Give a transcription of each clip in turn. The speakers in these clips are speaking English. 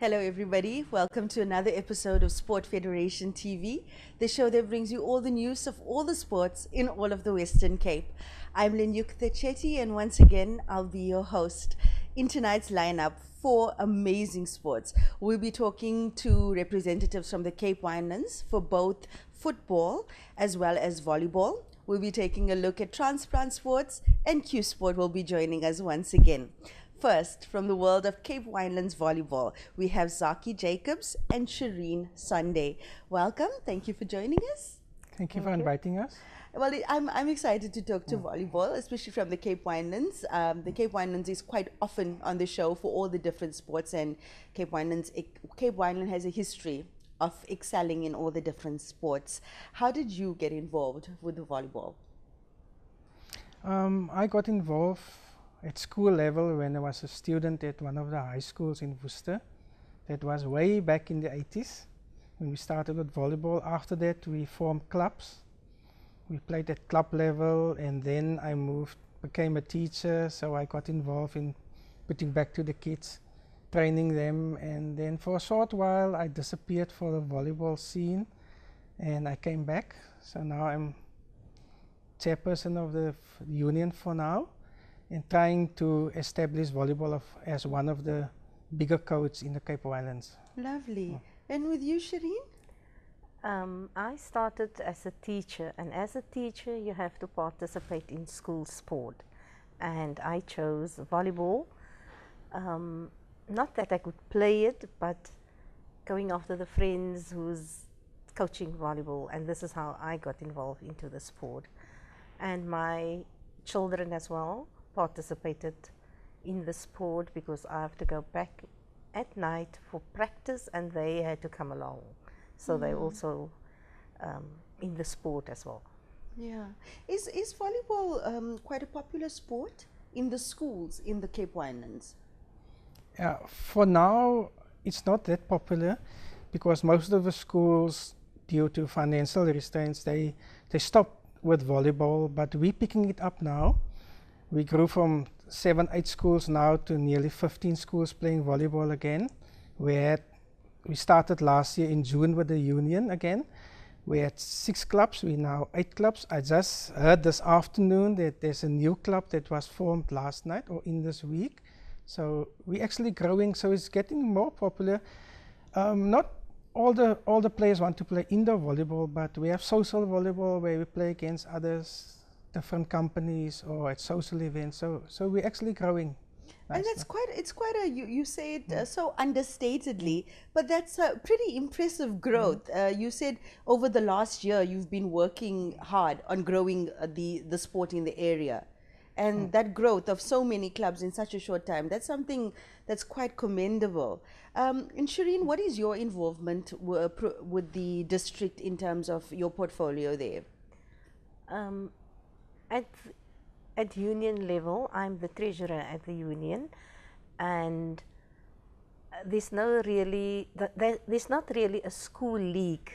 Hello, everybody. Welcome to another episode of Sport Federation TV, the show that brings you all the news of all the sports in all of the Western Cape. I'm Lenyukta Chetty, and once again, I'll be your host. In tonight's lineup, 4 amazing sports. We'll be talking to representatives from the Cape Winelands for both football as well as volleyball. We'll be taking a look at transplant sports, and Q Sport will be joining us once again. First, from the world of Cape Winelands volleyball, we have Zaakie Jacobs and Shireen Sonday. Welcome. Thank you for joining us. Thank you for inviting us. Well, I'm excited to talk to volleyball, especially from the Cape Winelands. The Cape Winelands is quite often on the show for all the different sports, and Cape Wineland has a history of excelling in all the different sports. How did you get involved with the volleyball? I got involved at school level when I was a student at one of the high schools in Worcester. That was way back in the 80s when we started with volleyball. After that, we formed clubs. We played at club level, and then I became a teacher, so I got involved in putting back to the kids, training them, and then for a short while I disappeared for the volleyball scene, and I came back. So now I'm chairperson of the union for now, and trying to establish volleyball as one of the bigger codes in the Cape Winelands. Lovely. And with you, Shireen? I started as a teacher, and as a teacher you have to participate in school sport, and I chose volleyball. Not that I could play it, but going after the friends who's coaching volleyball, and this is how I got involved into the sport. And my children as well participated in the sport because I have to go back at night for practice, and they had to come along. So they also in the sport as well. Yeah. Is volleyball quite a popular sport in the schools in the Cape Winelands? For now, it's not that popular because most of the schools, due to financial restraints, they stopped with volleyball, but we're picking it up now. We grew from 7-8 schools now to nearly 15 schools playing volleyball again. We started last year in June with the union again. We had 6 clubs, we now 8 clubs. I just heard this afternoon that there's a new club that was formed last night or in this week. So we're actually growing, so it's getting more popular. Not all the players want to play indoor volleyball, but we have social volleyball where we play against others, different companies or at social events. So we're actually growing. And that's quite a, you say it so understatedly, but that's a pretty impressive growth. You said over the last year you've been working hard on growing the sport in the area. And that growth of so many clubs in such a short time, that's something that's quite commendable. And Shireen, what is your involvement with the district in terms of your portfolio there? At union level, I'm the treasurer at the union, and there's not really a school league,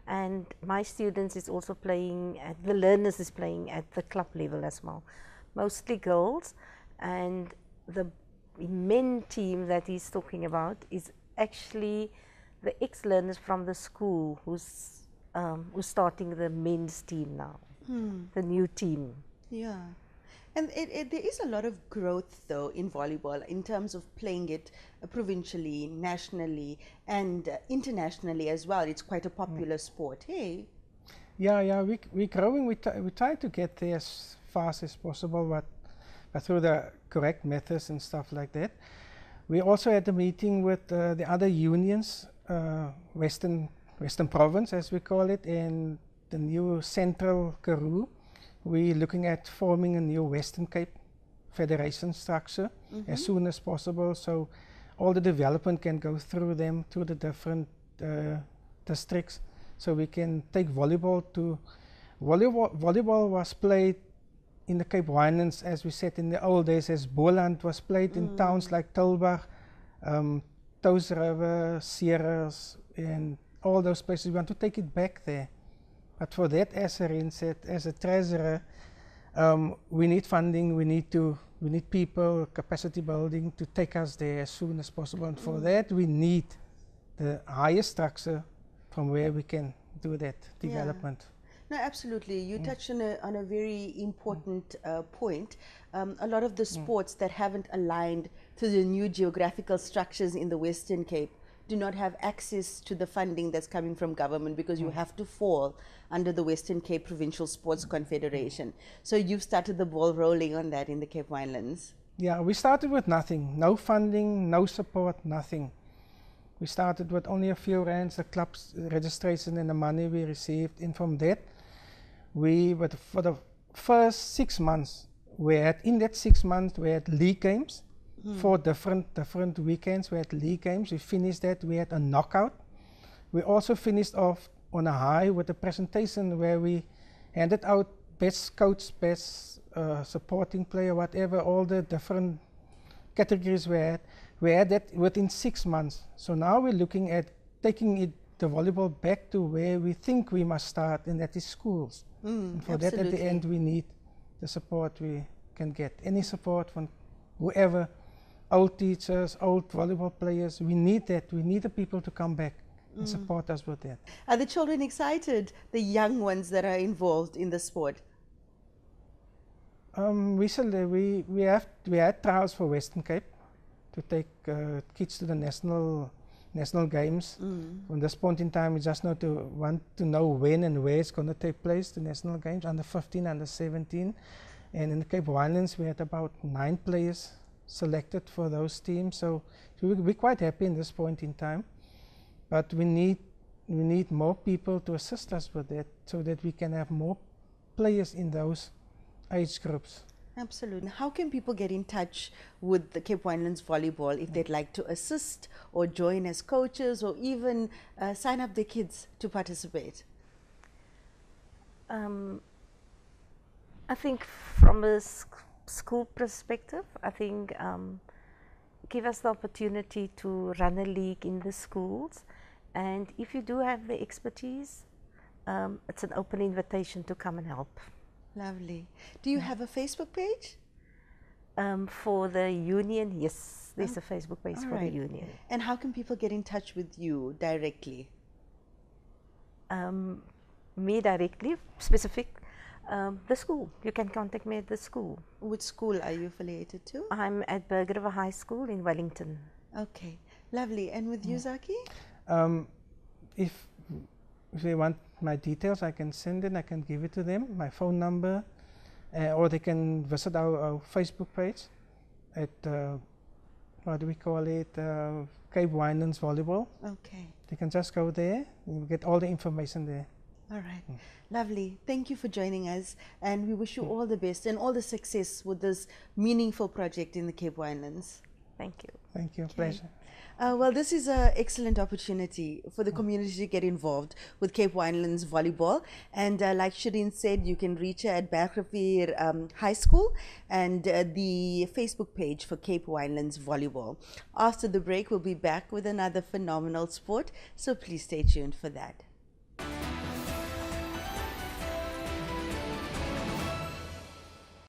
and my students is also playing at the learners is playing at the club level as well, mostly girls. And the men team that he's talking about is actually the ex-learners from the school who's starting the men's team now, the new team. Yeah. And there is a lot of growth, though, in volleyball in terms of playing it provincially, nationally, and internationally as well. It's quite a popular sport, hey? Yeah, we're growing. We try to get there as fast as possible, but through the correct methods and stuff like that. We also had a meeting with the other unions, Western Province, as we call it, and the new Central Karoo. We're looking at forming a new Western Cape Federation structure as soon as possible, so all the development can go through them, through the different districts, so we can take volleyball to... Volleyball was played in the Cape Winelands, as we said in the old days, as Boland was played in towns like Tilburg, Toes River, Sierras, and all those places. We want to take it back there. But for that, as Shireen said, as a treasurer, we need funding, we need to We need people, capacity building to take us there as soon as possible. And for that, we need the higher structure from where we can do that development. No, absolutely. You touched on a very important point. A lot of the sports that haven't aligned to the new geographical structures in the Western Cape do not have access to the funding that's coming from government, because you have to fall under the Western Cape Provincial Sports Confederation. So you've started the ball rolling on that in the Cape Winelands. Yeah, we started with nothing. No funding, no support, nothing. We started with only a few rands, the club's registration and the money we received. And from that, for the first 6 months, in that 6 months, we had league games. 4 different weekends we had league games. We finished that, we had a knockout. We also finished off on a high with a presentation where we handed out best coach, best supporting player, whatever, all the different categories we had. We had that within 6 months. So now we're looking at taking the volleyball back to where we think we must start, and that is schools. And for that, at the end, we need the support we can get. Any support from whoever, old teachers, old volleyball players, we need that. We need the people to come back and support us with that. Are the children excited, the young ones that are involved in the sport? Recently, we had trials for Western Cape to take kids to the national games. From this point in time, we just want to know when and where it's going to take place, the national games, under 15, under 17. And in the Cape Winelands, we had about 9 players selected for those teams. So we're quite happy in this point in time. But we need more people to assist us with that, so that we can have more players in those age groups. Absolutely. How can people get in touch with the Cape Winelands Volleyball if they'd like to assist or join as coaches, or even sign up their kids to participate? I think from a school perspective, I think give us the opportunity to run a league in the schools, and if you do have the expertise, it's an open invitation to come and help. Lovely. Do you have a Facebook page? For the union, yes, there's a Facebook page for the union. And how can people get in touch with you directly? Me directly, specific, the school. You can contact me at the school. Which school are you affiliated to? I'm at Burger River High School in Wellington. Okay, lovely. And with you, Zaakie? If they want my details, I can send it, I can give it to them, my phone number, or they can visit our Facebook page at, what do we call it, Cape Winelands Volleyball. Okay. They can just go there and get all the information there. All right. Lovely. Thank you for joining us, and we wish you all the best and all the success with this meaningful project in the Cape Winelands. Thank you. Thank you. Pleasure. Well, this is an excellent opportunity for the community to get involved with Cape Winelands Volleyball. And like Shireen said, you can reach her at Bergrivier High School and the Facebook page for Cape Winelands Volleyball. After the break, we'll be back with another phenomenal sport, so please stay tuned for that.